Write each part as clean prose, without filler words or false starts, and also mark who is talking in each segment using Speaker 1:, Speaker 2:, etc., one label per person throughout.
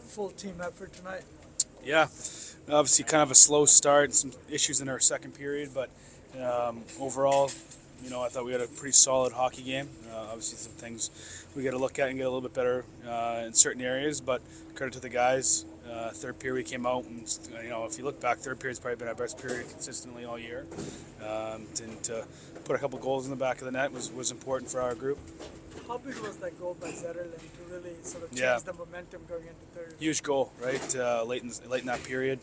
Speaker 1: full team effort tonight.
Speaker 2: Yeah, obviously kind of a slow start, some issues in our second period, but overall, I thought we had a pretty solid hockey game. Obviously, some things we got to look at and get a little bit better in certain areas, but credit to the guys. Third period we came out, and if you look back, third period's probably been our best period consistently all year. And to put a couple goals in the back of the net was important for our group.
Speaker 1: How big was that goal by Zetterlund to really sort of change the momentum going into third?
Speaker 2: Huge goal, right? Late in that period,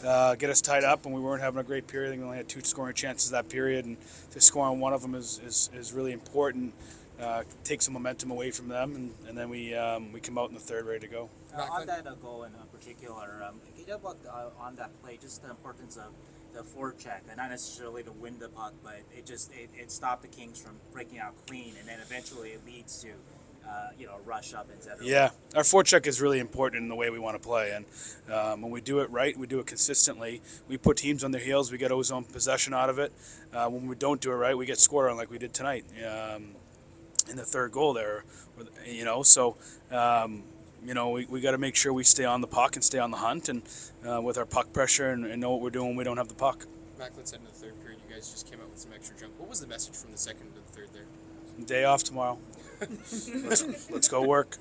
Speaker 2: get us tied up, and we weren't having a great period. I think we only had 2 scoring chances that period, and to score on one of them is really important. Take some momentum away from them, and then we come out in the third ready to go.
Speaker 3: On that goal in particular, can you talk about on that play, just the importance of the forecheck, and not necessarily to win the puck, but it stopped the Kings from breaking out clean, and then eventually it leads to a rush up and Zetterlund.
Speaker 2: Yeah, our forecheck is really important in the way we want to play, and when we do it right, we do it consistently. We put teams on their heels. We get ozone possession out of it. When we don't do it right, we get scored on like we did tonight in the third goal there. So. We got to make sure we stay on the puck and stay on the hunt, and with our puck pressure and know what we're doing when we don't have the puck.
Speaker 4: Macklin said in the third period you guys just came out with some extra jump. What was the message from the second to the third there?
Speaker 2: Day off tomorrow. let's go work.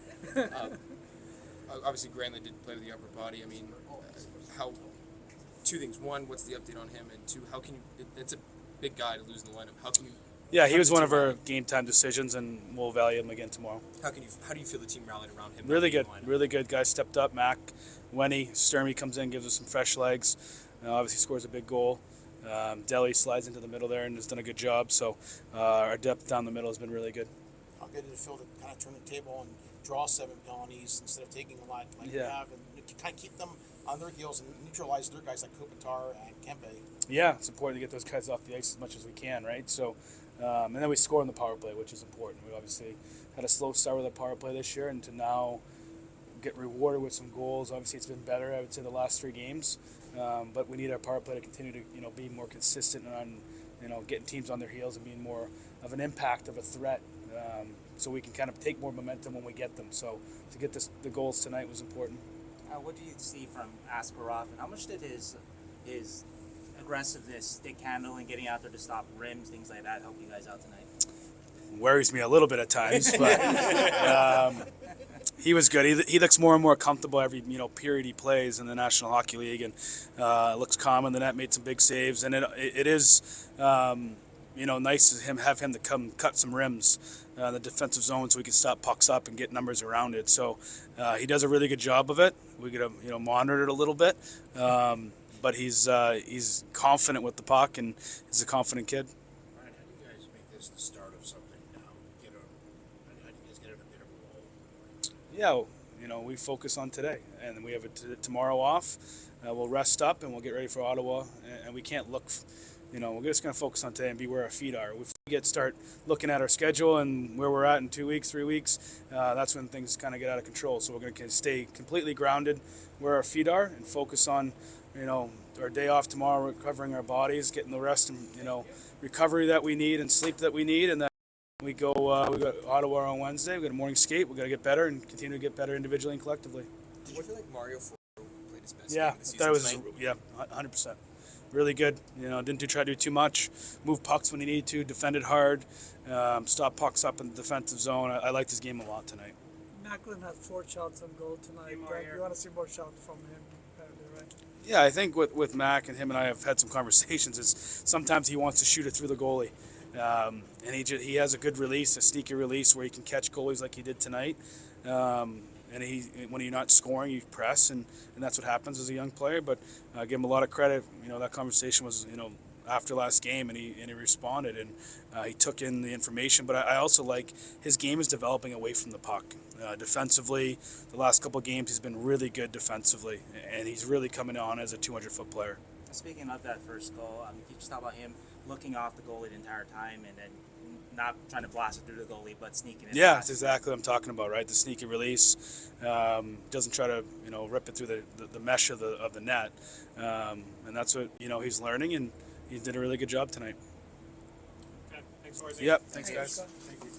Speaker 4: Obviously, Granlund did play with the upper body. I mean, how? 2 things. One, what's the update on him? And 2, how can you? It's a big guy to lose in the lineup. How can you?
Speaker 2: Yeah, he was one of our game time decisions, and we'll value him again tomorrow.
Speaker 4: How do you feel the team rallied around him?
Speaker 2: Really good. Guys stepped up. Mac, Wenny, Sturmy comes in, gives us some fresh legs. Obviously scores a big goal. Deli slides into the middle there and has done a good job. So our depth down the middle has been really good.
Speaker 5: How good did it feel to kind of turn the table and draw 7 penalties instead of taking a lot like we have, and to kind of keep them on their heels and neutralize their guys like Kopitar and Kempe?
Speaker 2: Yeah, it's important to get those guys off the ice as much as we can, right? So, and then we score in the power play, which is important. We obviously had a slow start with the power play this year, and to now get rewarded with some goals. Obviously, it's been better, I would say, the last 3 games, but we need our power play to continue to be more consistent on getting teams on their heels and being more of an impact of a threat, so we can kind of take more momentum when we get them. So to get the goals tonight was important.
Speaker 3: What do you see from Askarov, and how much did his aggressiveness, stick handling, getting out there to stop rims, things like that, help you guys out tonight?
Speaker 2: Worries me a little bit at times, but he was good. He looks more and more comfortable every period he plays in the National Hockey League, and looks calm in the net. Made some big saves, and it is nice to have him to come cut some rims in the defensive zone so we can stop pucks up and get numbers around it. So he does a really good job of it. We got to monitor it a little bit. But he's confident with the puck, and he's a confident kid.
Speaker 6: Ryan, how do you guys make this the start of something now? How do you guys get in a bit of a lull?
Speaker 2: Yeah, we focus on today, and we have tomorrow off. We'll rest up, and we'll get ready for Ottawa. And we can't look, we're just going to focus on today and be where our feet are. If we start looking at our schedule and where we're at in 2 weeks, 3 weeks, that's when things kind of get out of control. So we're going to stay completely grounded where our feet are and focus on our day off tomorrow, recovering our bodies, getting the rest and, recovery that we need and sleep that we need. And then we got Ottawa on Wednesday. We got a morning skate. We got to get better and continue to get better individually and collectively.
Speaker 4: Did you feel like Mario played his best
Speaker 2: Yeah,
Speaker 4: game this
Speaker 2: I thought it was,
Speaker 4: season?
Speaker 2: 100%. Really good. Didn't try to do too much. Move pucks when he needed to. Defended hard. Stop pucks up in the defensive zone. I liked his game a lot tonight.
Speaker 1: Macklin had 4 shots on goal tonight. You want to see more shots from him, right?
Speaker 2: Yeah, I think with Mac and him and I have had some conversations. Is sometimes he wants to shoot it through the goalie, and he has a good release, a sneaky release where he can catch goalies like he did tonight. And when you're not scoring, you press, and that's what happens as a young player. But I give him a lot of credit. That conversation was after last game, and he responded, and he took in the information. But I also like his game is developing away from the puck. Defensively, the last couple of games he's been really good defensively, and he's really coming on as a 200-foot player.
Speaker 3: Speaking of that first goal, can you just talk about him looking off the goalie the entire time and then not trying to blast it through the goalie, but sneaking in?
Speaker 2: Yeah, that's exactly what I'm talking about, right? The sneaky release. Doesn't try to, rip it through the mesh of the net. And that's what, he's learning, and he did a really good job tonight.
Speaker 6: Okay, thanks, Warzy.
Speaker 2: Yep, thanks guys.
Speaker 1: Thank you.